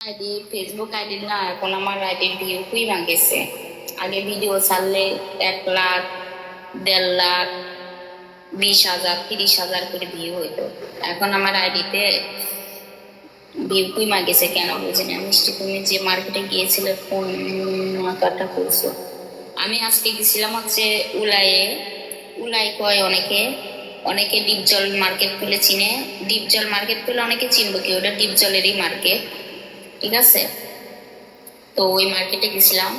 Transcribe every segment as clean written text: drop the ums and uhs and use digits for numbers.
ID Facebook ID না, এখন আমার আইডির ভিউ কইমা গেছে। আগে ভিডিও ছাড়লে 1 লাখ, 1.5 লাখ, 20,000, 30,000 করে ভিউ হইতো। এখন আমার আইডিতে ভিউ কইমা গেছে, কেন বুঝি না। মিষ্টি, তুমি যে মার্কেটে গিয়েছিলে কোন মাথাটা করছো? আমি আজকে গেছিলাম হচ্ছে উলায়ে। উলাই কয় অনেকে, অনেকে ডিপজল মার্কেট খুলে চিনে। ডিপজল মার্কেট খুলে অনেকে চিনবো কি, ওটা ডিপজলেরই মার্কেট, ঠিক আছে। তো ওই মার্কেটে গেছিলাম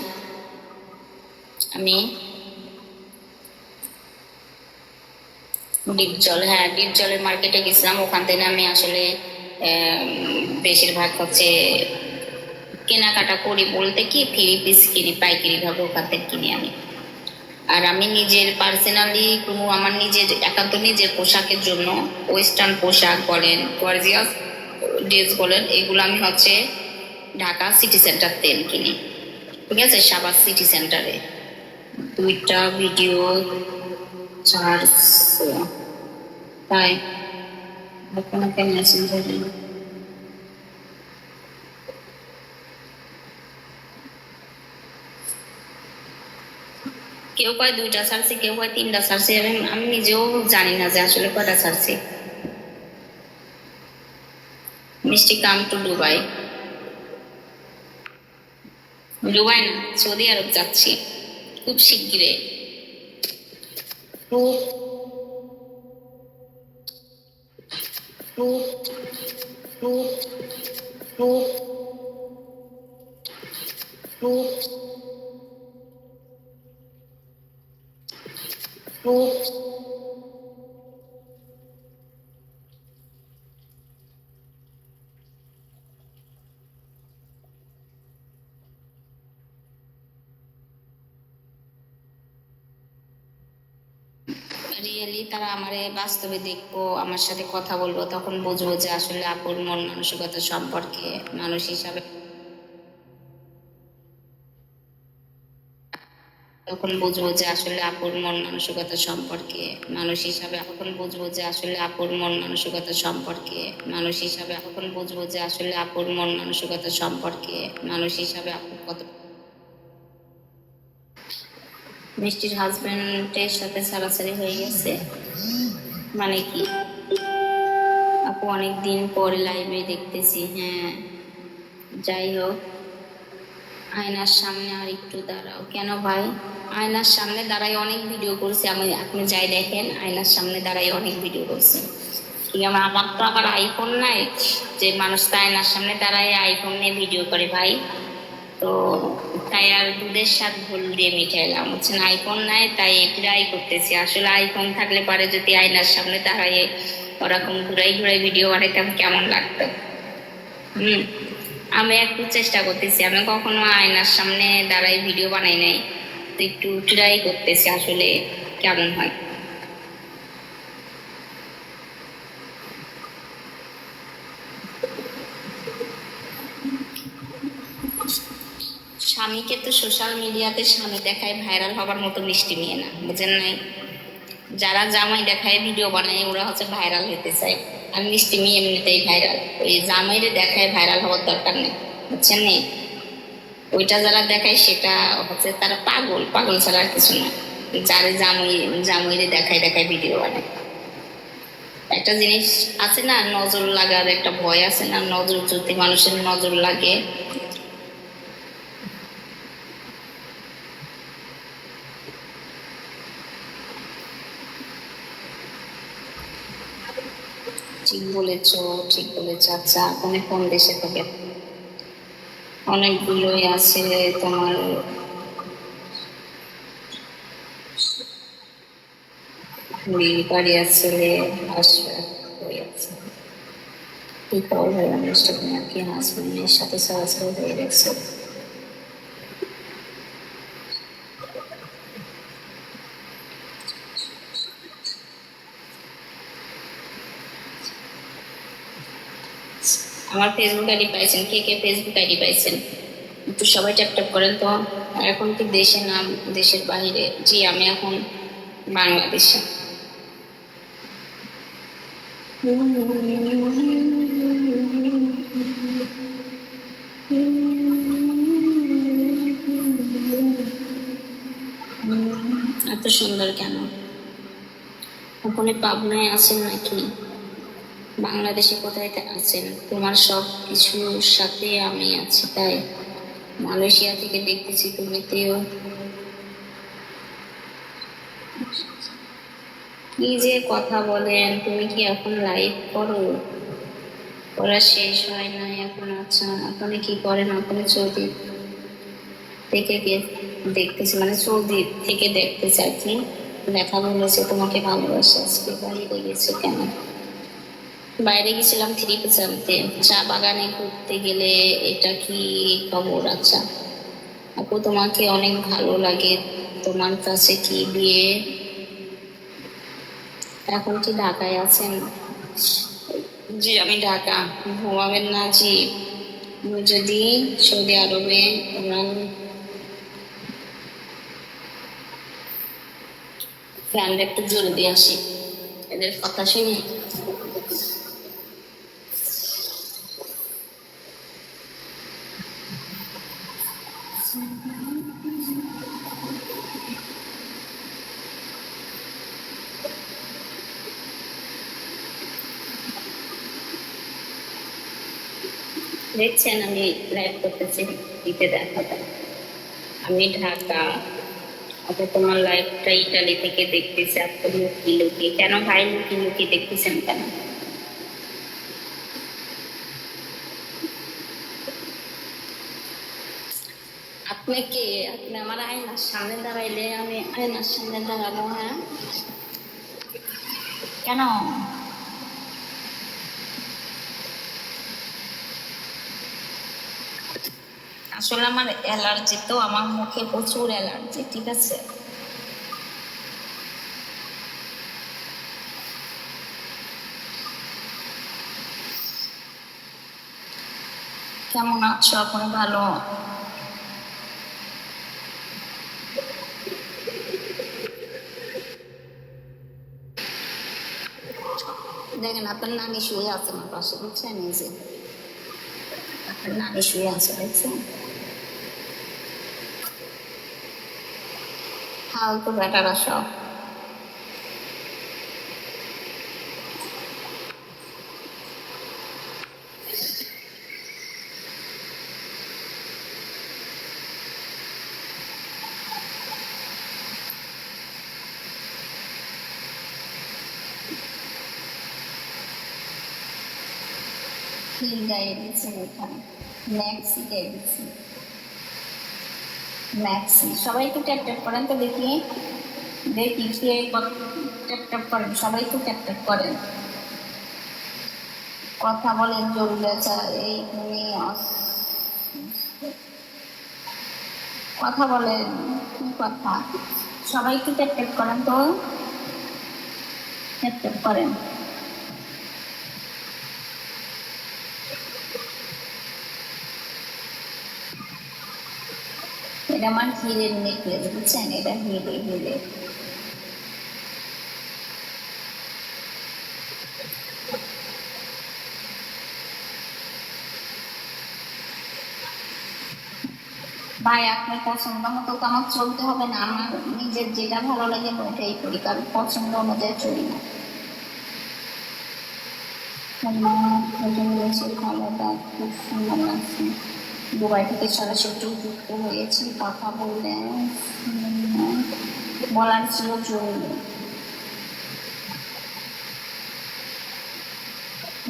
আমি। ডিপজল, হ্যাঁ ডিপজলের মার্কেটে গেছিলাম। ওখান থেকে আমি আসলে বেশিরভাগ হচ্ছে কেনাকাটা করি বলতে কি, 3 পিস কিনি পাইকারি ভাবে, ওখান থেকে কিনি আমি। আর আমি নিজের পার্সোনালি কোনো আমার নিজের একান্ত নিজের পোশাকের জন্য, ওয়েস্টার্ন পোশাক বলেন, গর্জিয়াস ড্রেস বলেন, এগুলো আমি হচ্ছে ঢাকা সিটি সেন্টার তেল কিনি, ঠিক আছে। সাবাস সিটি সেন্টারে 2টা ভিডিও চার্জ, তাই আপনাকে মেসেঞ্জার কেউ কয় 2টা ছাড়ছে, কেউ কয় 3টা ছাড়ছে। আমি নিজেও জানি না যে আসলে কয়টা ছাড়ছে। মিষ্টি কাম টু দুবাই। দুবাই না, সৌদি আরব যাচ্ছি খুব শিগগিরে। খুব খুব খুব খুব খুব খুব রিয়েলি তারা আমারে বাস্তবে দেখবো, আমার সাথে কথা বলবো, তখন বুঝবো যে আসলে আপুর মন মানসিকতা সম্পর্কে মানুষ হিসাবে, তখন বুঝবো যে আসলে আপুর মন মানসিকতা সম্পর্কে মানুষ হিসাবে, তখন বুঝবো যে আসলে আপুর মন মানসিকতা সম্পর্কে মানুষ হিসাবে, তখন বুঝবো যে আসলে আপুর মন মানসিকতা সম্পর্কে মানুষ হিসাবে আপু কত। মিষ্টির হাজবেন্ডের সাথে ছাড়াছাড়ি হয়ে গেছে মানে কি? আপু অনেকদিন পরে লাইভে দেখতেছি, হ্যাঁ। যাই হোক, আয়নার সামনে আর একটু দাঁড়াও। কেন ভাই? আয়নার সামনে দাঁড়াই অনেক ভিডিও করছি আমি, আপনি যাই দেখেন, আয়নার সামনে দাঁড়াই অনেক ভিডিও করছি। কি আমার তো আবার আইফোন নাই যে মানুষ তো আয়নার সামনে দাঁড়ায় আইফোন নিয়ে ভিডিও করে ভাই। তো তাই আর দুধের স্বাদ ভুল দিয়ে মিঠাইলাম, বুঝছেন। আইফোন নাই তাই ট্রাই করতেছি। আসলে আইফোন থাকলে পারে যদি আয়নার সামনে দাঁড়ায় ওরকম ঘুরাই ঘুরাই ভিডিও বানাইতাম কেমন লাগতো। আমি একটু চেষ্টা করতেছি, আমি কখনো আয়নার সামনে দাঁড়াই ভিডিও বানাই নাই, তো একটু ট্রাই করতেছি আসলে কেমন হয়। স্বামীকে তো সোশ্যাল মিডিয়াতে স্বামী দেখায় ভাইরাল হবার মতো মিষ্টি মেয়ে না, বুঝেন নাই। যারা জামাই দেখায় ভিডিও বানায় ওরা হচ্ছে ভাইরাল হতে চায়। আর মিষ্টি মেয়ে এমনিতেই ভাইরাল, ওই জামাইরে দেখায় ভাইরাল হওয়ার দরকার নেই, বুঝছেন নেই। ওইটা যারা দেখায় সেটা হচ্ছে তারা পাগল, পাগল ছাড়া আর কিছু না। যারে জামাইরে দেখায় দেখায় ভিডিও বানায়। একটা জিনিস আছে না, নজর লাগার একটা ভয় আছে না, নজর যদি মানুষের নজর লাগে। ঠিক বলেছ, ঠিক বলেছ। আচ্ছা আপনি কোন দেশে থাকেন? অনেকগুলোই আছে তোমার। বাড়ি আছে, আসবে আছে। কি খবর ভাই? অনুষ্ঠান তোমার কি হাজবেন্ডের সাথে সরাসরি হয়ে গেছে? আমার ফেসবুক আইডি পাইছেন? কে কে ফেসবুক আইডি পাইছেন একটু সবাই ট্যাপ ট্যাপ করেন তো। এখন কি দেশে নাম দেশের বাহিরে? জি আমি এখন বাংলাদেশে। এত সুন্দর কেন? আপনি পাবনায় আছেন নাকি বাংলাদেশে কোথায় আছেন? তোমার সব কিছুর সাথে আমি আছি, তাই মালয়েশিয়া থেকে দেখতেছি তুমিতেও। কি যে কথা বলেন, তুমি কি এখন লাইভ করো? পড়া শেষ হয় নাই এখন? আচ্ছা, আপনি কি করেন? আপনি সৌদি থেকে দেখতেছি, মানে সৌদি থেকে দেখতেছি আর কি। দেখা বলেছে তোমাকে ভালোবাসে, আজকে বাইরে গেছে কেন? বাইরে গেছিলাম থ্রিপে জানতে, চা বাগানে ঘুরতে গেলে। এটা কি খবর? আচ্ছা আপু, তোমাকে অনেক ভালো লাগে। তোমার কাছে কি বিয়ে? এখন কি ঢাকায় আছেন? জি আমি ঢাকা। ঘুমাবেন না জি? যদি সৌদি আরবে ওরান ফ্যানটা একটু জলদি আসি, এদের কথা শুনি। দেখছেন আমি লাইভ করতেছি, দিতে দেখা যায়। আমি ঢাকা। আচ্ছা, তোমার লাইভটা ইটালি থেকে দেখতেছি। আপনি লুকি লুকি কেন ভাই? লুকি লুকি দেখতেছেন কেন? আপনি কে? আপনি আমার আয়নার সামনে দাঁড়াইলে আমি আয়নার সামনে দাঁড়াবো? হ্যাঁ কেন? আসলে আমার অ্যালার্জি, তো আমার মুখে প্রচুর অ্যালার্জি, ঠিক আছে? কেমন আছো আপনি? ভালো? দেখেন আপনার নানি শুয়ে আছে আমার পাশে, বুঝছেন? এই যে আপনার নানি শুয়ে আছে, দেখছেন? ফালতু বেটারা সব। কি গায়ে দিচ্ছেন এখানে? ম্যাক্সি গায়ে দিচ্ছি, ম্যাক্সি। সবাই একটু ট্যাপ ট্যাপ করেন তো দেখি, দেখি কে ট্যাপ ট্যাপ করেন। সবাই একটু ট্যাপ ট্যাপ করেন, কথা বলেন জরুরি আছে। এই তুমি কথা বলেন, কি কথা? সবাই একটু ট্যাপ ট্যাপ করেন তো, ট্যাপ ট্যাপ করেন। এটা আমার হিরের নেকলেস, বুঝছেন? এটা হিরে হিরে। ভাই আপনার পছন্দ মতো তো আমার চলতে হবে না? আমার নিজের যেটা ভালো লাগে আমি ওইটাই করি, কারণ পছন্দ অনুযায়ী চলি না। ক্ষমতা খুব সুন্দর লাগছে। দুবাই থেকে সরাসরি যুক্ত হয়েছি, কথা বললে বলার ছিল জরুরি।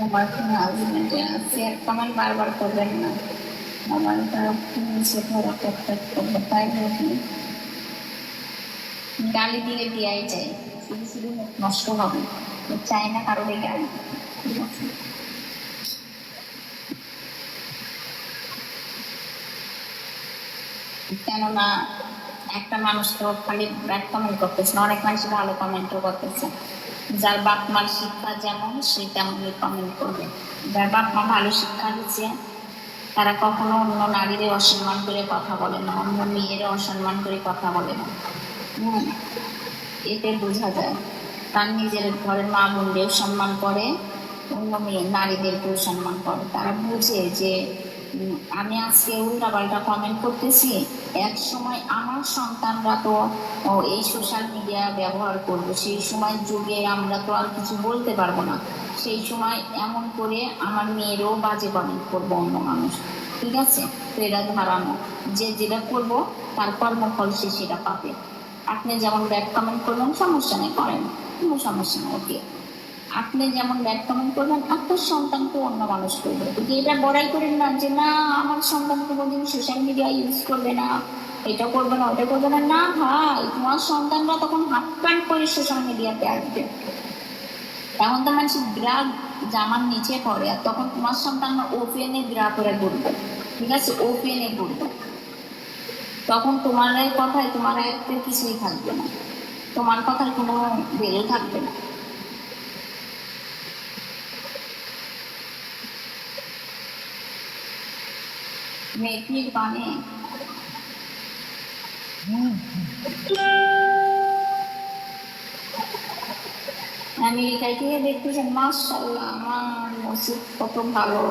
আমার কোনো হাজবেন্ডে আছে, কমেন্ট বারবার করবেন না। আমার নিচে ধরে ট্যাপ করবো, তাই বলি। গালি দিলে দিয়াই যায়, শুধু শুধু মুখ নষ্ট হবে। চাই না কারোর এই গালি, ঠিক আছে? কেননা একটা মানুষ তো খালি ব্যাড কমেন্ট করতেছে না, অনেক মানুষ ভালো কমেন্টও করতেছে। যার বাপ মার শিক্ষা যেমন, সে তেমনই কমেন্ট করবে। যার বাপ মা ভালো শিক্ষা দিচ্ছে, তারা কখনো অন্য নারীদের অসম্মান করে কথা বলে না, অন্য মেয়ের অসম্মান করে কথা বলে না। হম, এতে বোঝা যায় তার নিজের ঘরের মা বোনদের সম্মান করে, অন্য মেয়ে নারীদেরকেও সম্মান করে। তারা বুঝে যে আমি আজকে উল্টাপাল্টা কমেন্ট করতেছি, এক সময় আমার সন্তানরা তো এই সোশ্যাল মিডিয়া ব্যবহার করবো, সেই সময় যুগে আমরা তো আর কিছু বলতে পারবো না। সেই সময় এমন করে আমার মেয়েরও বাজে কমেন্ট করবো অন্য মানুষ, ঠিক আছে? তো এটা ধারানো, যে যেটা করবো তার কর্মফল সে সেটা পাবে। আপনি যেমন ব্যাড কমেন্ট করবেন, সমস্যা নেই, করেন, কোনো সমস্যা নেই, ওকে। আপনি যেমন ব্যাড কমেন্ট করবেন, আপনার সন্তানকে অন্য মানুষ করবে, কিন্তু এটা বড়াই করেন না যে না আমার সন্তান কোনোদিন সোশ্যাল মিডিয়া ইউজ করবে না, এটা করবে না, ওটা করবে না। না ভাই, তোমার সন্তানরা তখন হাফ প্যান্ট করে সোশ্যাল মিডিয়াতে আসবে। এখন তো মানুষ গ্রা জামার নিচে পড়ে, আর তখন তোমার সন্তানরা ওপেনে গ্রা করে ঘুরবে, ঠিক আছে? ওপেনে ঘুরবে, তখন তোমার কথায় তোমার একটা কিছুই থাকবে না, তোমার কথার কোনো ভ্যালু থাকবে না। মেঘের বানে আমেরিকায় থেকে দেখতেছেন, মাশাআল্লাহ আমার মসজিদ কত ভালো।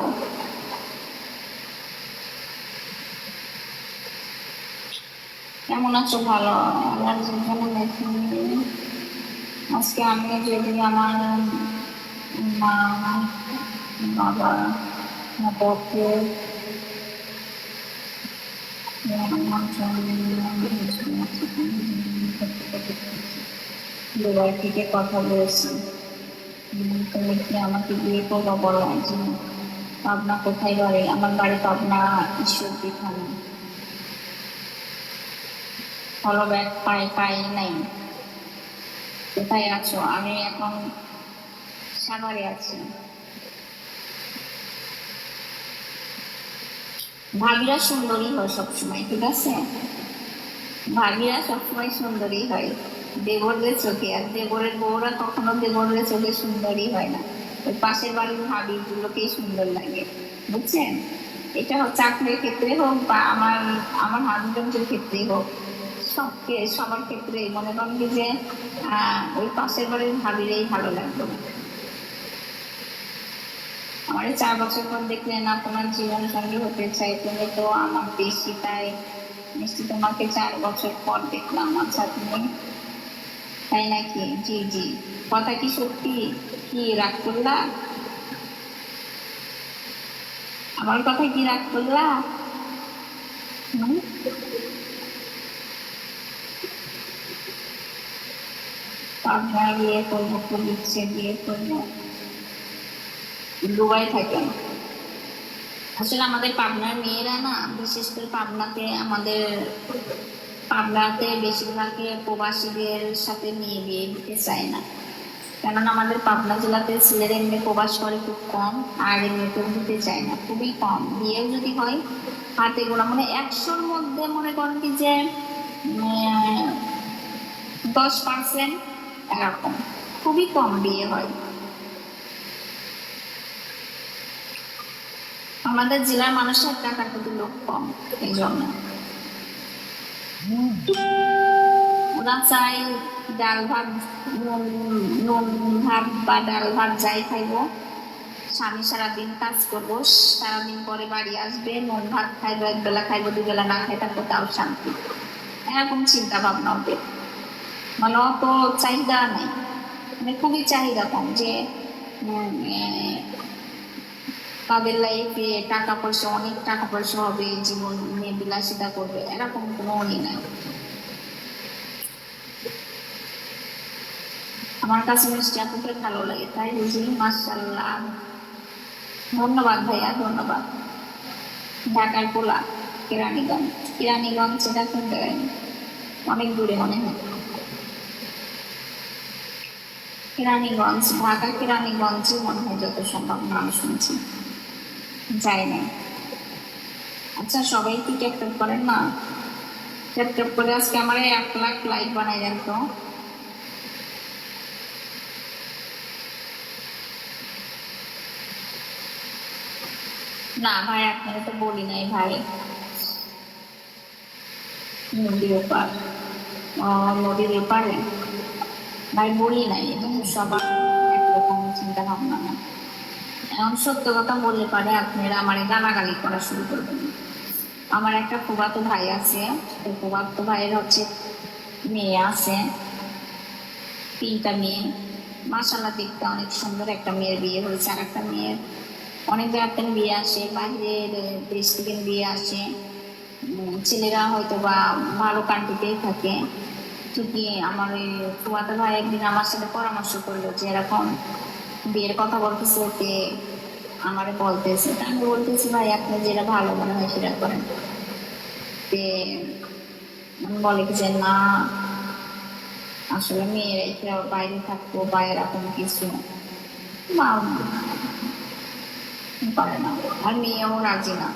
কেমন আছো? ভালো। আমার জীবনে আজকে আমি যদি আমার মা, বাবা, পক্ষে দুবার থেকে কথা বলেছি, তুমি কি আমাকে বিয়ে করবো? বলো। পাবনা কোথায় বাড়ি? আমার বাড়ি পাবনা, ঈশ্বরদী থানা। ফলো ব্যাক পাই নাই। কোথায় আছো? আমি এখন সাভারে আছি। ভাবিরা সুন্দরী হয় সবসময়, ঠিক আছে? ভাবিরা সবসময় সুন্দরী হয় দেবরের চোখে, আর দেবরের বউরা কখনো দেবরের চোখে সুন্দরী হয় না। ওই পাশের বাড়ির ভাবি গুলোকেই সুন্দর লাগে, বুঝছেন? এটা হচ্ছে আপনার ক্ষেত্রে হোক বা আমার হাজবেন্ডের ক্ষেত্রেই হোক, সবার ক্ষেত্রে মনে করেন কি যে ওই পাশের বাড়ির ভাবিরেই ভালো লাগবে। আমার 4 বছর পর দেখলেন আপনার জীবন সঙ্গী হতে চাই, তুমি তো আমার বেশি, তাই মিষ্টি তোমাকে 4 বছর পর দেখলাম। আচ্ছা, তুমি তাই নাকি? জি জি। কথা কি সত্যি? কি রাগ করলা? আমার কথা কি রাগ করলা? আপনার বিয়ে করবো, খুব ইচ্ছে বিয়ে করবো। দুবাই থাকেন? আসলে আমাদের পাবনার মেয়েরা না, বিশেষ করে পাবনাতে বেশিরভাগই প্রবাসীদের সাথে নিয়ে বিয়ে দিতে চায় না, কেননা আমাদের পাবনা জেলাতে ছেলেরা এমনি প্রবাস করে খুব কম, আর এমনিতেও দিতে চায় না, খুবই কম। বিয়েও যদি হয় হাতে গোনা, মানে 100-র মধ্যে মনে করেন কি যে 10% এরকম, খুবই কম বিয়ে হয়। আমাদের জেলার মানুষের টাকার প্রতি লোক কম, এই জন্য ওরা চাই ডাল ভাত, নুন ভাত বা ডাল ভাত যাই খাইবো, স্বামী সারাদিন কাজ করবো, সারাদিন পরে বাড়ি আসবে, নুন ভাত খাইবো, 1 বেলা খাইবো, 2 বেলা না খাই থাকবো, তাও শান্তি। এরকম চিন্তা ভাবনা ওদের, মানে অত চাহিদা নেই, মানে খুবই চাহিদা কম যে তাদের লাইফে টাকা পয়সা, অনেক টাকা পয়সা হবে, জীবন নিয়ে বিলাসিতা করবে, এরকম কোনো নাই। আমার কাছে মিষ্টি আপুকে ভালো লাগে, তাই বুঝি। মাশাআল্লাহ, ধন্যবাদ ভাইয়া, ধন্যবাদ। ঢাকার পোলা, কেরানীগঞ্জ এটা কোন জায়গায়? অনেক দূরে মনে হয়। কেরানীগঞ্জ, ঢাকা কেরানীগঞ্জে মনে হয় যত সম্ভব, নাম শুনছি, যাই না। আচ্ছা, সবাই কি ট্যাপ করেন না? ট্যাপ করে আজকে আমার 1 লাখ লাইক বানাই দেন তো। না ভাই, আপনারা তো বলি নাই ভাই। নদীর ওপার, নদীর এপারে ভাই বলি নাই, এটা সবার একরকম চিন্তা ভাবনা না। এখন সত্য কথা বললে পারে আপনারা আমার গালাগালি করা শুরু করবেন। আমার একটা ফুফাতো ভাই আছে, তো ফুফাতো ভাইয়ের হচ্ছে মেয়ে আছে, 3টা মেয়ে। মাশাআল্লাহ দেখতে অনেক সুন্দর একটা মেয়ের বিয়ে হয়েছে, আর একটা মেয়ের অনেক জায়গাতে বিয়ে আসে, বাইরের দেশ থেকে বিয়ে আসে। ছেলেরা হয়তো বা ভালো কান্ট্রিতেই থাকে। ঠিকই আমার ওই ফুফাতো ভাই একদিন আমার সাথে পরামর্শ করলো যে এরকম বিয়ের কথা বলতেছে, ওকে আমারে বলতেছে। তা আমি বলতেছি ভাই আপনি যেটা ভালো মনে হয় সেটা করেন। বলে কি যে না, আসলে মেয়েরা বাইরে থাকবো বা এরকম কিছু পারে না, আর মেয়েও রাজি না।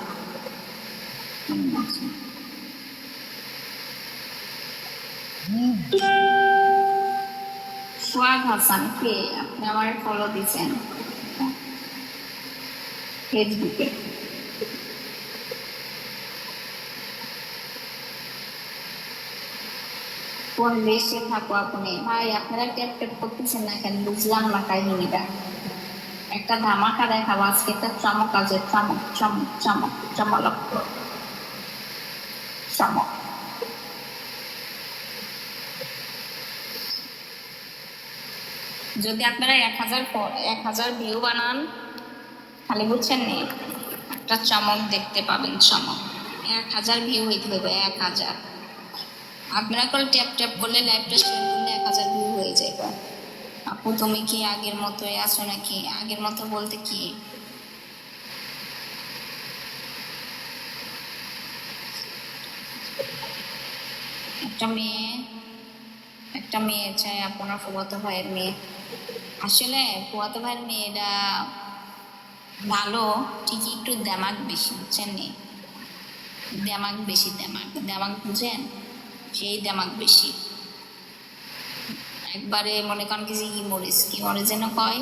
সোহাগ হাসান কে? আপনি আমার ফলো দিচ্ছেন ফেসবুকে। কোন দেশে থাকো আপনি? ভাই আপনারা ট্যাপ ট্যাপ করতেছেন না কেন, বুঝলাম না কাহিনীটা। একটা ধামাকা দেখাবো আজকে, একটা চমক আছে, চমক চমক চমক চমলক চমক। যদি আপনারা 1000 ভিউ বানান, খালি বুঝছেন নি, একটা চমক দেখতে পাবেন, চমক। 1000 ভিউ হইতে হবে, 1000। আপনারা কল ট্যাপ ট্যাপ করলে, লাইভটা শেয়ার করলে 1000 ভিউ হয়ে যাবে। আপু তুমি কি আগের মতোই আছো নাকি? আগের মতো বলতে কি, একটা মেয়ে চাই, আপনার ফুফাতো ভাইয়ের মেয়ে। আসলে ফুফাতো ভাইয়ের মেয়েটা ভালো ঠিকই, একটু দেমাগ বেশি, বুঝছেন নি? দেমাগ বেশি, দেমাগ বুঝেন, সেই দেমাগ বেশি। একবারে মনে করেন কি কি মরিচ যেন কয়,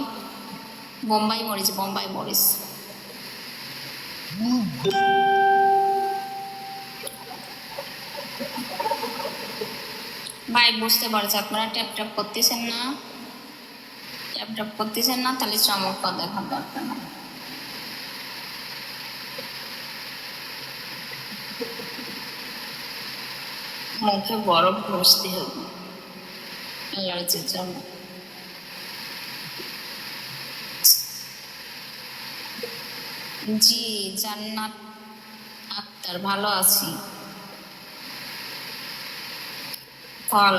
বোম্বাই মরিচ। ভাই বুঝতে পারছি আপনারা ট্যাপ ট্যাপ করতেছেন না, তাহলে চমকটা দেখার দরকার না। মুখে বরফ ঘষতে হবে অ্যালার্জির জন্য। জি জান্নাত আক্তার, ভালো আছি। ফল,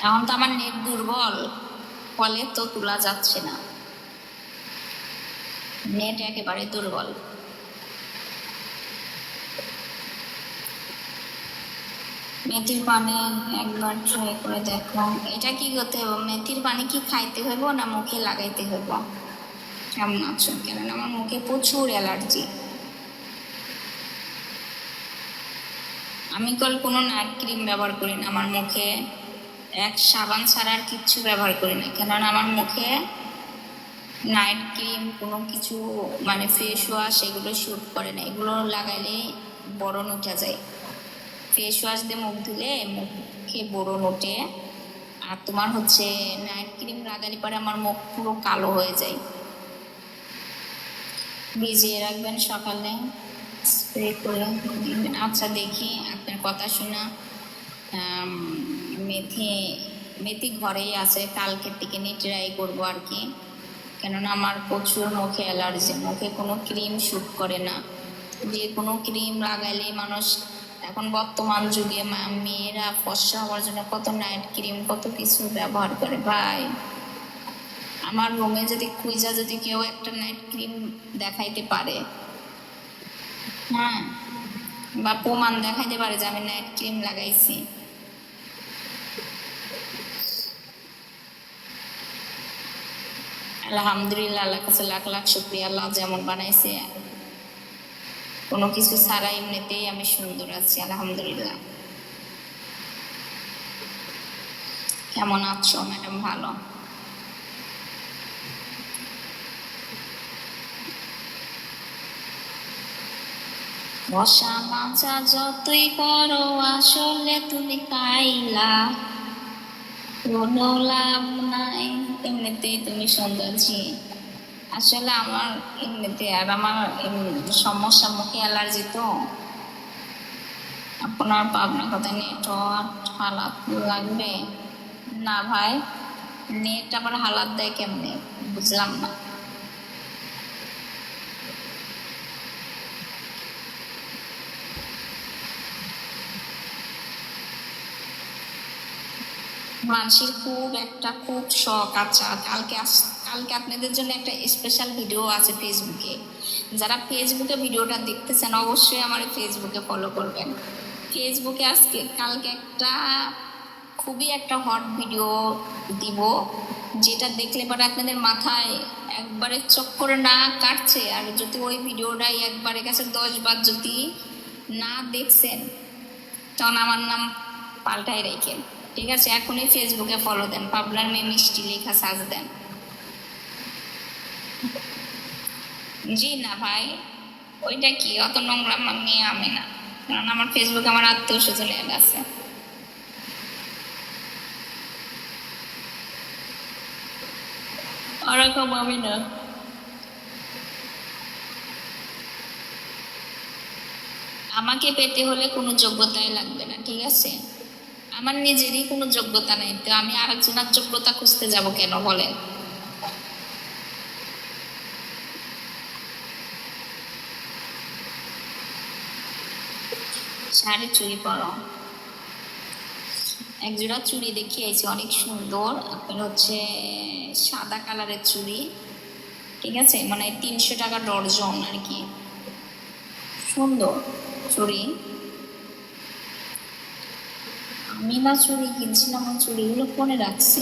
এখন তো আমার নেট দুর্বল, ফলে তো তোলা যাচ্ছে না, নেট একেবারে দুর্বল। মেথির পানি একবার ট্রাই করে দেখো। এটা কি করতে হবে? মেথির পানি কি খাইতে হইব না মুখে লাগাইতে হইব? কেমন আছো? কেননা আমার মুখে প্রচুর অ্যালার্জি। আমি কোনো নাইট ক্রিম ব্যবহার করি না আমার মুখে, এক সাবান ছাড়া আর কিচ্ছু ব্যবহার করি না, কেননা আমার মুখে নাইট ক্রিম কোনো কিছু মানে ফেস ওয়াশ এগুলো শ্যুট করে না, এগুলো লাগাইলে বরণ উঠে যায়। ফেস ওয়াশ দিয়ে মুখ ধুলে মুখে বরণ ওঠে, আর তোমার হচ্ছে নাইট ক্রিম লাগালে পরে আমার মুখ পুরো কালো হয়ে যায়। ভিজিয়ে রাখবেন, সকালে স্প্রে করে। আচ্ছা দেখি আপনার কথা শোনা। মেথি ঘরেই আছে, কালকের থেকে নিয়ে ট্রাই করবো আর কি, কেননা আমার প্রচুর মুখে অ্যালার্জি, মুখে কোনো ক্রিম শ্যুট করে না। যে কোনো ক্রিম লাগাইলে মানুষ এখন বর্তমান যুগে মেয়েরা ফর্সা হওয়ার জন্য কত নাইট ক্রিম কত কিছু ব্যবহার করে। ভাই আমার রুমে যদি খুঁজা যদি কেউ একটা নাইট ক্রিম দেখাইতে পারে, হ্যাঁ, বা প্রমাণ দেখাইতে পারে যে আমি নাইট ক্রিম লাগাইছি, আলহামদুলিল্লাহ, আল্লাহ কাছে লাখ লাখ শুকরিয়া, আল্লাহ যেমন বানাইছে কোনো কিছু ছাড়া এমনিতেই আমি সুন্দর আছি, আলহামদুলিল্লাহ। কেমন আছো ম্যাডাম? ভালো। বসা মাজা যতই করো আসলে তুমি কাইলা, কোনো লাভ নাই, এমনিতেই তুমি সুন্দর জি। আসলে আমার এমনিতে আর আমার সমস্যা মুখে অ্যালার্জি তো আপনার পাবনা কথা নেটওয়ার্ক হালাত লাগবে না ভাই, নেট আবার হালাত দেয় কেমনে বুঝলাম না। মানুষের খুব শখ। আচ্ছা কালকে আপনাদের জন্য একটা স্পেশাল ভিডিও আছে ফেসবুকে। যারা ফেসবুকে ভিডিওটা দেখতেছেন অবশ্যই আমার ফেসবুকে ফলো করবেন। ফেসবুকে কালকে খুবই একটা হট ভিডিও দিব, যেটা দেখলে পরে আপনাদের মাথায় একবারে চক্করে না কাটছে। আর যদি ওই ভিডিওটাই একবারে কাছে 10 বার যদি না দেখছেন তখন আমার নাম পাল্টাই রেখেন, ঠিক আছে? এখনই ফেসবুকে ফলো দেন, পাবনার মেয়ে মিষ্টি লেখা সার্চ দেন। জি না ভাই, ওইটা কি অত নোংরা মেয়ে আমি না, কারণ আমার ফেসবুকে আমার আত্মীয় স্বজন অ্যাড আছে। ওরকম আমি না। আমাকে পেতে হলে কোনো যোগ্যতাই লাগবে না, ঠিক আছে? আমার নিজেরই কোনো যোগ্যতা নেই, তো আমি আরেকজনের যোগ্যতা খুঁজতে যাব কেন বলেন? শাড়ি চুড়ি পরো, একজোড়া চুড়ি দেখিয়েছি অনেক সুন্দর, আপনার হচ্ছে সাদা কালারের চুড়ি, ঠিক আছে? মানে 300 টাকা ডর্জন আর কি, সুন্দর চুড়ি। আমি না চুড়ি কিনছিলাম, ওই চুড়িগুলো কোনে রাখছি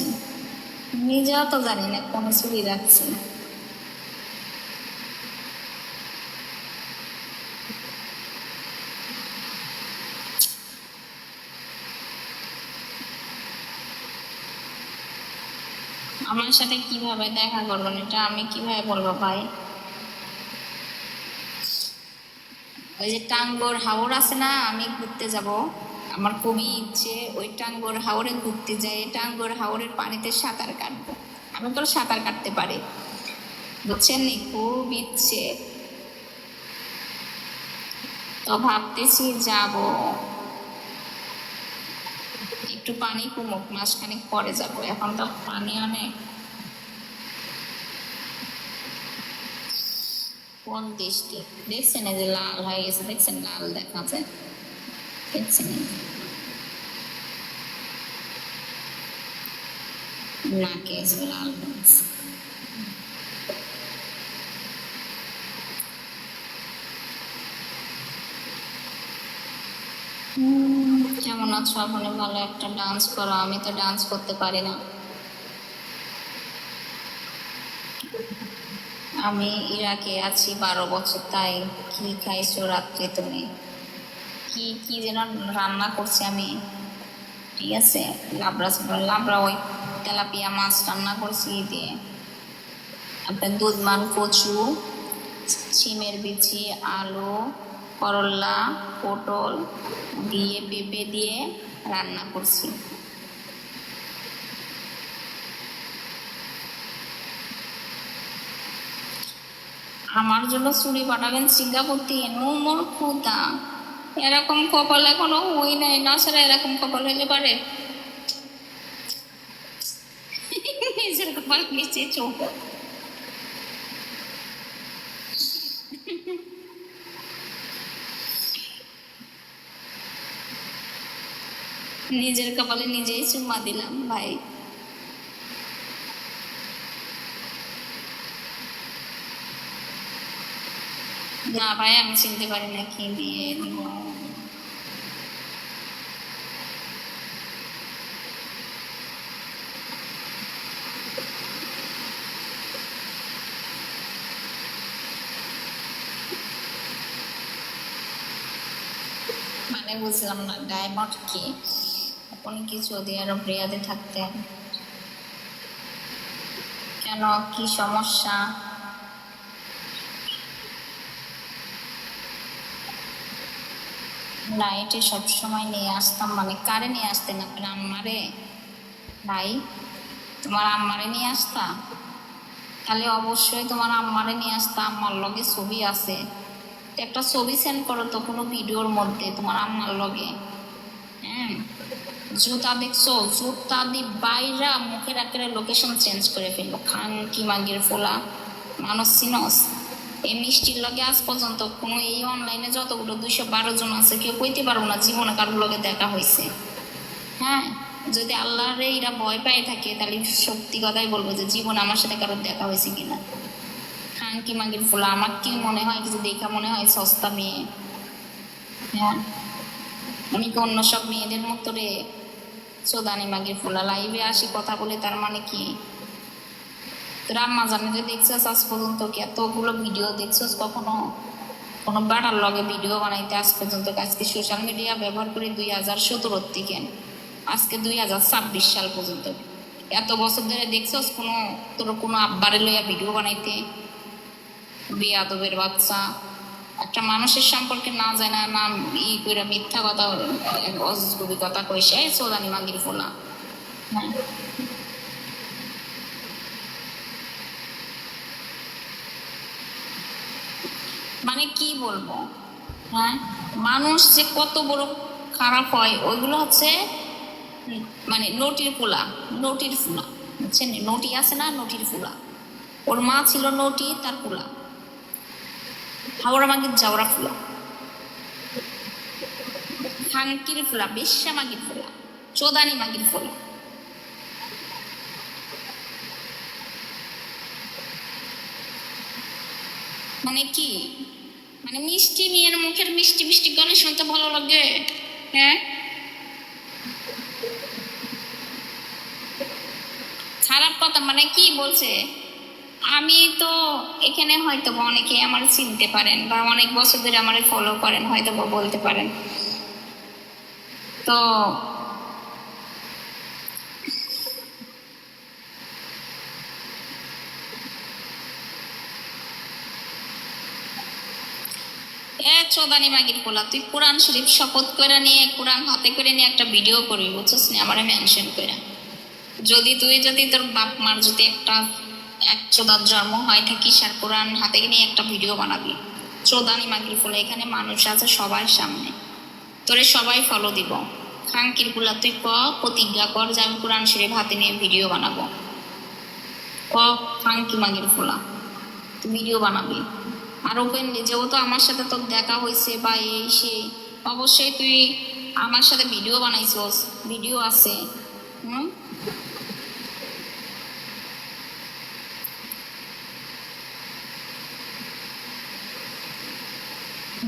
নিজেও তো জানি না কোনে চুড়ি রাখছি। আমার সাথে কিভাবে দেখা করবেন এটা আমি কিভাবে বলবো ভাই? ওই যে টাঙ্গর হাওর আছে না, আমি ঘুরতে যাব, আমার খুবই ইচ্ছে ওই টাঙ্গর হাওরে ঘুরতে যাই, টাঙ্গর হাওরের পানিতে সাঁতার কাটবো। আমি তো সাঁতার কাটতে পারি, বুঝছেন নি, খুব ইচ্ছে। তো ভাবতেছি যাব, একটু পানি কমুক, মাসখানেক পরে যাব, এখন তো পানি অনেক। কোন দেশটি দেখছেন? এই যে লাল হয়ে গেছে, দেখছেন? লাল দেখা যায়, দেখছেন? নাকে লাল হয়েছে। কেমন আছো আপনি? ভালো, একটা ডান্স করো, আমি তো ডান্স করতে পারি না। আমি ইরাকে আছি 12 বছর। তাই কি খাইছো রাত্রে তুমি? কি কি যেন রান্না করছি আমি, ঠিক আছে? লাবড়া ওই তেলাপিয়া মাছ রান্না করছি দিয়ে, আপনার দুধমান কচু, শিমের বিচি, আলু, করলা, পটল দিয়ে পেঁপে দিয়ে রান্না করছি। আমার জন্য চুরি পাঠাবেন সিঙ্গাপুর থেকে? নো মোর খুদা, এরকম কপাল এখনো হই নাই না স্যার, এরকম কপাল হইলে পারে? নিজের কপাল নিচে চোখ। নিজের কপালে নিজেই চুম্মা দিলাম ভাই। না ভাই, আমি চিনতে পারি না, কি দিয়ে দিব? মানে বুঝলাম না, ডায়মন্ড কি? আপনি কি সৌদি আরব রিয়াদে থাকতেন? কেন, কি সমস্যা? লাইটে সবসময় নিয়ে আসতাম, মানে কারে নিয়ে আসতেন? আপনার আম্মারে? ভাই তোমার আম্মারে নিয়ে আসতা? তাহলে অবশ্যই তোমার আম্মারে নিয়ে আসতে, আম্মার লগে ছবি আছে, তো একটা ছবি সেন্ড করো তো কোনো ভিডিওর মধ্যে তোমার আম্মার লগে। হ্যাঁ, জুতা দেখছো, জুতা দি বাইরা মুখের একেবারে লোকেশন চেঞ্জ করে ফেললো। খান কি মাগির ফোলা মানুষ চিনস? এই মিষ্টির লগে আজ পর্যন্ত কোনো এই অনলাইনে যতগুলো 212 জন আছে কেউ কইতে পারবো না জীবনে কারোর লগে দেখা হয়েছে। হ্যাঁ, যদি আল্লাহরে এরা ভয় পেয়ে থাকে তাহলে সত্যি কথাই বলবো যে জীবনে আমার সাথে কারোর দেখা হয়েছে কিনা। খান কি মাগির ফোলা, আমার কি মনে হয় কিছু দেখা মনে হয় সস্তা মেয়ে। হ্যাঁ, উনি কি অন্য সব মেয়েদের মতো রে চোদানি মাগির ফোলা লাইভে আসি কথা বলে, তার মানে কি? তোর আম্মা জানে যে দেখছিস আজ পর্যন্ত কি এতগুলো ভিডিও দেখছিস কখনো? কোনো বাড়ার লগে ভিডিও বানাইতে আজ পর্যন্ত, আজকে সোশ্যাল মিডিয়া ব্যবহার করি 2017 থেকে আজকে 2026 সাল পর্যন্ত, এত বছর ধরে দেখছিস কোনো তোর কোনো আব্বারে লইয়া ভিডিও বানাইতে? বেয়াদবের বাচ্চা, একটা মানুষের সম্পর্কে না যায় না নাম ই করে মিথ্যা কথা অজগবি কথা কইছে চোদানি মাগির ফোলা। হ্যাঁ, মানে কি বলবো? হ্যাঁ, মানুষ যে কত বড় খারাপ হয় ওইগুলো হচ্ছে মানে নটির ফুলা, নটির ফুলা বুঝছেন? নটি আছে না, নটির ফুলা, ওর মা ছিল নটি, তার ফুলা হাওড়া মাগির জাওড়া ফুলা, খানকির ফুলা, বেশ্যা মাগির ফুলা, চোদানি মাগির ফুলা। মানে কি? মানে মিষ্টি মেয়ের মুখের মিষ্টি মিষ্টি গানে শুনতে ভালো লাগে? হ্যাঁ, খারাপ কথা মানে কি বলছে? আমি তো এখানে হয়তো অনেকে আমার চিনতে পারেন বা অনেক বছর ধরে আমার ফলো করেন, হয়তো বা বলতে পারেন। তো চোদানি মাগির পোলা, তুই কোরআন শরীফ শপথ করে নিয়ে কোরআন হাতে করে নিয়ে একটা ভিডিও করবি বুঝছিস না, আমার মেনশন করে। যদি তোর বাপ মার যদি একটা এক চোদার জন্ম হয় থাকিস আর কোরআন হাতে নিয়ে একটা ভিডিও বানাবি চোদানি মাগির পোলা, এখানে মানুষ আছে সবার সামনে, তোরে সবাই ফলো দিব। খানকির পোলা তুই প্রতিজ্ঞা কর যে আমি কোরআন শরীফ হাতে নিয়ে ভিডিও বানাবো। খানকি মাগির পোলা, তুই ভিডিও বানাবি আর ওপেনলি, যেহেতু আমার সাথে তোর দেখা হয়েছে বা এই সেই, অবশ্যই তুই আমার সাথে ভিডিও বানাইছস, ভিডিও আছে।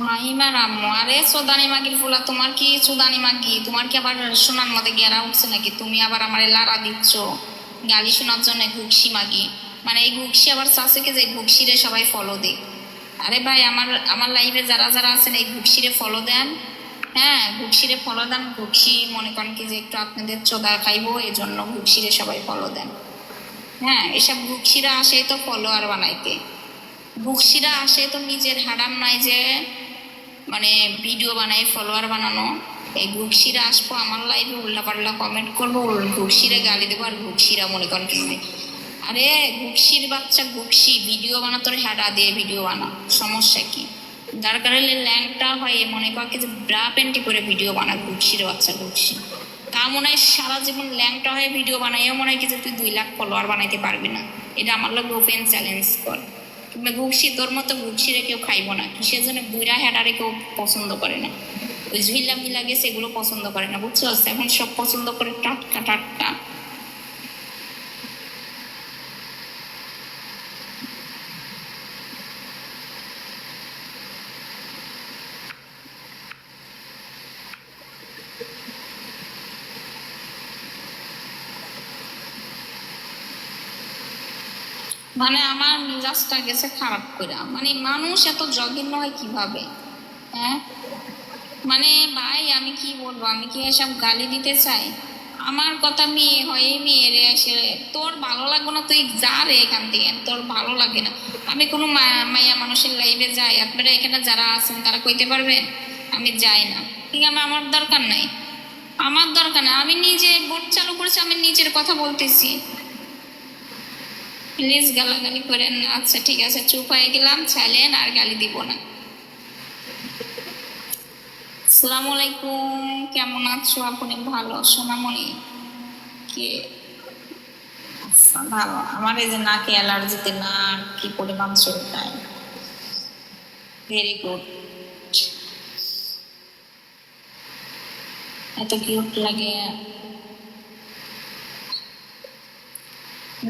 মাহিমা রাম্মু, আরে চোদানি মাগির ফুলা, তোমার কি চোদানি মাগি, তোমার কি আবার সোনার মধ্যে গেরা উঠছে নাকি? তুমি আবার আমার লারা দিচ্ছ গালি শোনার জন্য। ঘুকসি মাগি মানে এই ঘুকসি আবার চাষেকে যে ঘুকসিরে সবাই ফলো দেয়। আরে ভাই, আমার লাইভে যারা যারা আছেন এই ঘুকসিরে ফলো দেন। হ্যাঁ, ঘুকসিরে ফলো দেন। ঘুকসি মনে করেন কি যে একটু আপনাদের চোদা খাইবো, এই জন্য ঘুকসিরে সবাই ফলো দেন। হ্যাঁ, এসব ঘুকসিরা আসে তো ফলোয়ার বানাইতে, ঘুকসিরা আসে তো নিজের হারাম নাই যে মানে ভিডিও বানাই ফলোয়ার বানানো। এই ঘুকসিরা আসবো আমার লাইভে উল্লা পাল্লা কমেন্ট করবো, ঘুকসিরে গালি দেবো, আর ঘুকসিরা মনে করেন কি আরে ঘুকসির বাচ্চা ঘুকসি ভিডিও বানা, তোর হেডা দিয়ে ভিডিও বানা, সমস্যা কি? দরকার হলে ল্যাংটা হয় মনে কর যে ব্রা প্যান্টি করে ভিডিও বানা, ঘুকসির বাচ্চা ঘুকসি। তা মনে হয় সারা জীবন ল্যাংটা হয়ে ভিডিও বানাইও মনে হয় কি যে তুই 2 লাখ ফলোয়ার বানাইতে পারবি না। এটা আমার লোক ওপেন চ্যালেঞ্জ কর। কিংবা ঘুকসি তোর মতো ঘুকসিরে কেউ খাইবো না, কিসের জন্য বুড়া হেডারে কেউ পছন্দ করে না, ওই ঝুইলা মিলা গেছে এগুলো পছন্দ করে না, বুঝছো? এখন সব পছন্দ করে টাটকা টাটকা। মানে আমার মিজাজটা গেছে খারাপ করে, মানে মানুষ এত জঘন্য হয় কিভাবে? হ্যাঁ, মানে ভাই আমি কি বলবো, আমি কি এসব গালি দিতে চাই? আমার কথা মেয়ে হয় মেয়ে রে এসে তোর ভালো লাগবে না, তুই যা রে এখান থেকে, তোর ভালো লাগে না। আমি কোনো মাইয়া মানুষের লাইভে যাই, আপনারা এখানে যারা আছেন তারা কইতে পারবেন আমি যাই না? ঠিক আছে, আমার দরকার নাই, আমার দরকার নাই। আমি নিজে বোট চালু করেছি, আমি নিজের কথা বলতেছি। প্লিজ গালাগালি করেন না। আচ্ছা ঠিক আছে, চুপ হয়ে গেলাম, চাইলেন আর গালি দিব না। আসসালামু আলাইকুম, কেমন আছো আপনি? ভালো সোনামণি? কে? আচ্ছা ভালো। আমার এই যে নাকে অ্যালার্জিতে না কি পরিমাণ চুলকায়। Very good. এত কিউট লাগে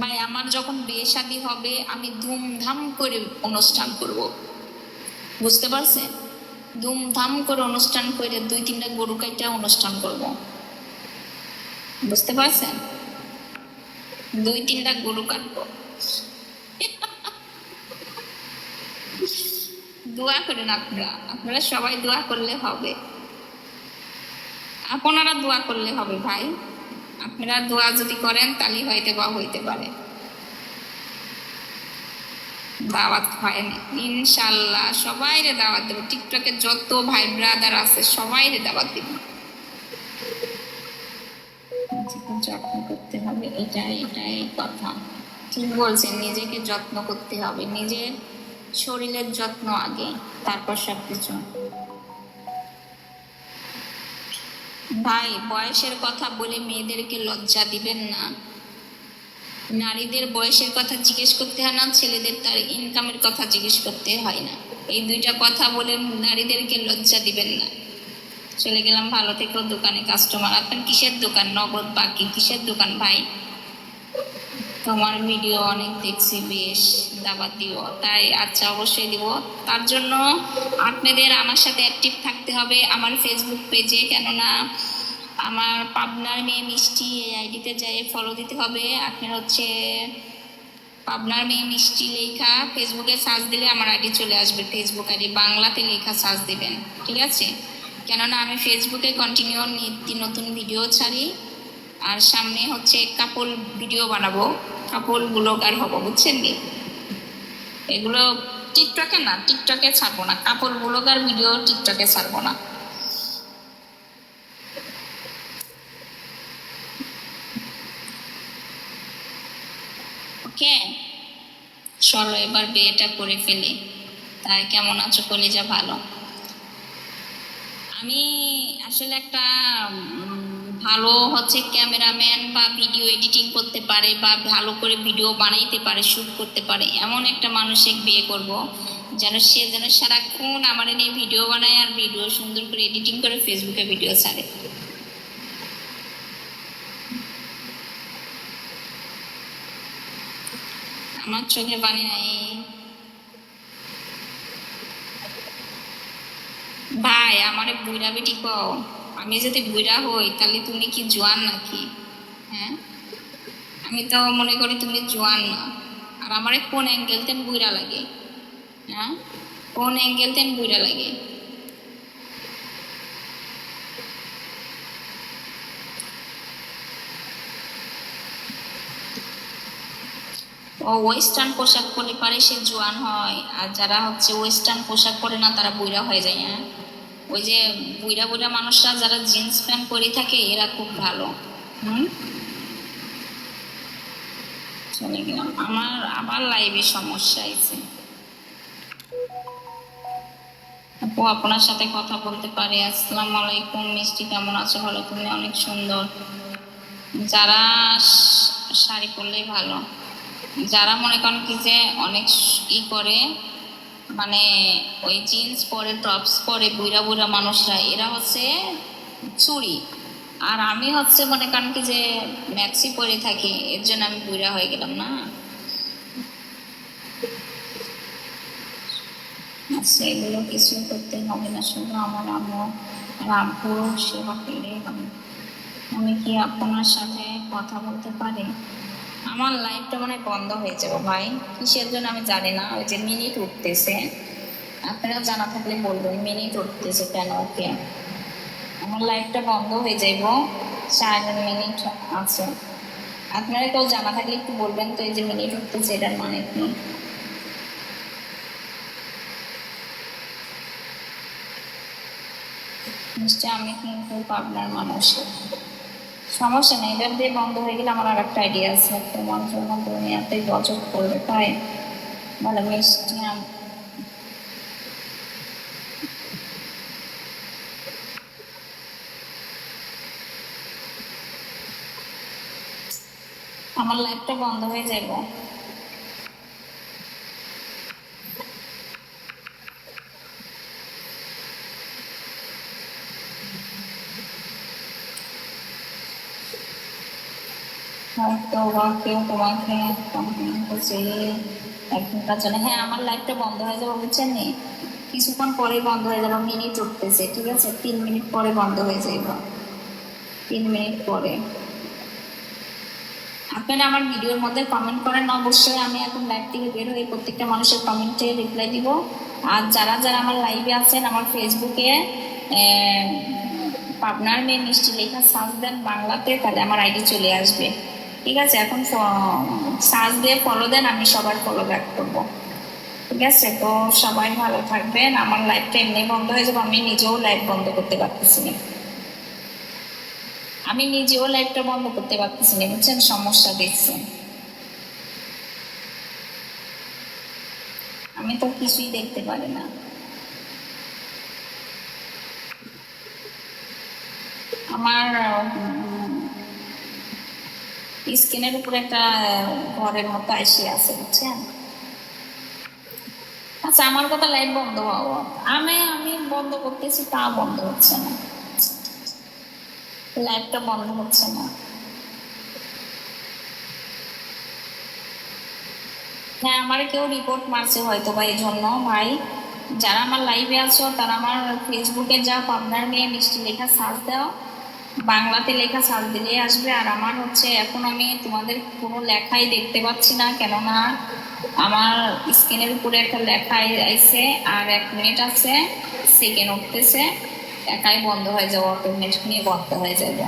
ভাই। আমার যখন বিয়ে শাদী হবে আমি ধুমধাম করে অনুষ্ঠান করব, বুঝতে পারছেন? ধুমধাম করে অনুষ্ঠান করে 2-3টা গরু কাইটা অনুষ্ঠান করব, বুঝতে পারছেন? 2-3টা গরু কাটবো। দোয়া করেন আপনারা, আপনারা সবাই দোয়া করলে হবে, আপনারা দোয়া করলে হবে ভাই। আপনারা দোয়া যদি করেন তাহলে হইতে বা হইতে পারে। দাওয়াত হয়নি ইনশাল্লাহ, সবাইরে দাওয়াত দেবো। টিকটকে যত ভাই ব্রাদার আছে সবাইরে দাওয়াত দিব। যত্ন করতে হবে, এটাই কথা। ঠিক বলছেন, নিজেকে যত্ন করতে হবে, নিজের শরীরের যত্ন আগে, তারপর সবকিছু। ভাই বয়সের কথা বলে মেয়েদেরকে লজ্জা দিবেন না। নারীদের বয়সের কথা জিজ্ঞেস করতে হয় না, ছেলেদের তার ইনকামের কথা জিজ্ঞেস করতে হয় না। এই 2টা কথা বলে নারীদেরকে লজ্জা দিবেন না। চলে গেলাম, ভালো থেকো। দোকানে কাস্টমার। আপনার কিসের দোকান? নগদ বাকি কিসের দোকান ভাই? তোমার ভিডিও অনেক দেখছি, বেশ, দাবাত দিও। তাই আচ্ছা অবশ্যই দিব। তার জন্য আপনাদের আমার সাথে অ্যাক্টিভ থাকতে হবে আমার ফেসবুক পেজে, কেননা আমার পাবনার মেয়ে মিষ্টি এই আইডিতে যাই ফলো দিতে হবে। আপনার হচ্ছে পাবনার মেয়ে মিষ্টি লেখা ফেসবুকে সার্চ দিলে আমার আইডি চলে আসবে। ফেসবুক আইডি বাংলাতে লেখা সার্চ দিবেন, ঠিক আছে? কেননা আমি ফেসবুকে কন্টিনিউ নিত্য নতুন ভিডিও ছাড়ি, আর সামনে হচ্ছে কাপল ভিডিও বানাবো, কাপল ব্লগার হবো, বুঝছেন নি? এগুলো টিকটকে না, টিকটকে ছাড়বো না। কাপল ব্লগার ভিডিও টিকটকে ছাড়বো না। ওকে, চলো এবার বিয়েটা করে ফেলি। তাই কেমন আছো কলিজা? ভালো। আমি আসলে একটা ভালো হচ্ছে ক্যামেরাম্যান বা ভিডিও এডিটিং করতে পারে বা ভালো করে ভিডিও বানাইতে পারে, শুট করতে পারে, এমন একটা মানুষকে বিয়ে করব যেন সে যেন সারাক্ষণ আমার নিয়ে ভিডিও বানায় আর ভিডিও সুন্দর করে এডিটিং করে ফেসবুকে ভিডিও ছাড়ে। আমার চোখে পানি নাই ভাই। আমারে বুইড়া বেটি কও? আমি যদি বুইড়া হই তাহলে তুমি কি জোয়ান নাকি? হ্যাঁ, আমি তো মনে করি তুমি জোয়ান না। আর আমারে কোন অ্যাঙ্গেলতেন বুইড়া লাগে? হ্যাঁ, কোন অ্যাঙ্গেলতেন বুইড়া লাগে? ও ওয়েস্টার্ন পোশাক পরে পারে সে জোয়ান হয়, আর যারা হচ্ছে ওয়েস্টার্ন পোশাক পরে না তারা বুইড়া হয়ে যায়। হ্যাঁ, ওই যে বুইড়া বুইড়া মানুষরা যারা জিন্স প্যান্ট পরে থাকে এরা খুব ভালো। হুম, চলে গেলাম। আমার আবার লাইভে সমস্যা আছে। আপু আপনার সাথে কথা বলতে পারি? আসসালামু আলাইকুম মিষ্টি, কেমন আছো? ভালো। তুমি অনেক সুন্দর। যারা শাড়ি পরলেই ভালো, যারা মনে করেন কি যে অনেক ই করে, মানে ওই জিন্স পরে টপস পরে বুড়া বুড়া মানুষরা, এরা হচ্ছে চুড়ি। আর আমি হচ্ছে মনে করেন কি যে ম্যাক্সি পরে থাকি, এর জন্য আমি বুড়া হয়ে গেলাম না। আচ্ছা এগুলো কিছু করতে হবে না, শুধু আমার আম্মু আর আব্বুর সেবা করলেই হবে। আমি কি আপনার সাথে কথা বলতে পারি? আমার লাইফটা মনে বন্ধ হয়ে যাবে ভাই, কিসের জন্য আমি জানি না। ওই যে মিনিট উঠতেছে, আপনারা জানা থাকলে বলবেন মিনিট উঠতেছে কেন। ওকে, আমার লাইফটা বন্ধ হয়ে যাইব, 4 মিনিট আছে। আপনারা কেউ জানা থাকলে একটু বলবেন তো, এই যে মিনিট উঠতেছে এটার মানে কি? নিশ্চয় আমি কিন্তু পাবনার মানুষ। সমস্যা নেই, এটা দিয়ে বন্ধ হয়ে গেলে আমার আর একটা আইডিয়া আছে, তোমার জন্য দুনিয়াতেই গজব করবে তাই বলে মিষ্টি আমার লাইফটা বন্ধ হয়ে যাইব। হয়তো বা কেউ তোমাকে কমপ্লেন করছে এখনকার জন্য। হ্যাঁ আমার লাইফটা বন্ধ হয়ে যাবে বুঝছেন নি, কিছুক্ষণ পরে বন্ধ হয়ে যাবে, মিনিট উঠতেছে ঠিক আছে, 3 মিনিট পরে বন্ধ হয়ে যাইব, 3 মিনিট পরে। আপনারা আমার ভিডিওর মধ্যে কমেন্ট করেন অবশ্যই, আমি এখন লাইভ থেকে বের হয়ে প্রত্যেকটা মানুষের কমেন্টে রিপ্লাই দিব। আর যারা যারা আমার লাইভে আছেন আমার ফেসবুকে পাবনার মেয়ে মিষ্টি লেখা সার্চ দেন বাংলাতে, তাহলে আমার আইডি চলে আসবে ঠিক আছে। এখন সার্চ দিয়ে ফলো দেন, আমি সবার ফলো ব্যাক করবো ঠিক আছে। তো সবাই ভালো থাকবেন, আমার লাইভটা এমনি বন্ধ হয়ে যাবে, আমি নিজেও লাইভ বন্ধ করতে পারতেছি না, আমি নিজেও লাইভটা বন্ধ করতে পারতেছি না বুঝছেন, সমস্যা দেখছেন, আমি তো কিছুই দেখতে পারি না। আমার স্কিনের উপরে একটা ঘরের মতো আইসি আছে বুঝছেন। আচ্ছা আমার কথা লাইভ বন্ধ হওয়া, আমি আমি বন্ধ করতেছি তা বন্ধ হচ্ছে না, লাইভটা বন্ধ হচ্ছে না। হ্যাঁ আমার কেউ রিপোর্ট মারছে হয়তো বা এই জন্য ভাই, যারা আমার লাইভে আছো তারা আমার ফেসবুকে যা পাবনার মেয়ে মিষ্টি লেখা সার্চ দাও, বাংলাতে লেখা সার্চ দিলে আসবে। আর আমার হচ্ছে এখন আমি তোমাদের কোনো লেখাই দেখতে পাচ্ছি না, কেননা আমার স্ক্রিনের উপরে একটা লেখা আইছে আর 1 মিনিট আছে, সেকেন্ড উঠতেছে, একাই বন্ধ হয়ে যাবে, অটোমেটিক নিয়ে বন্ধ হয়ে যাবে।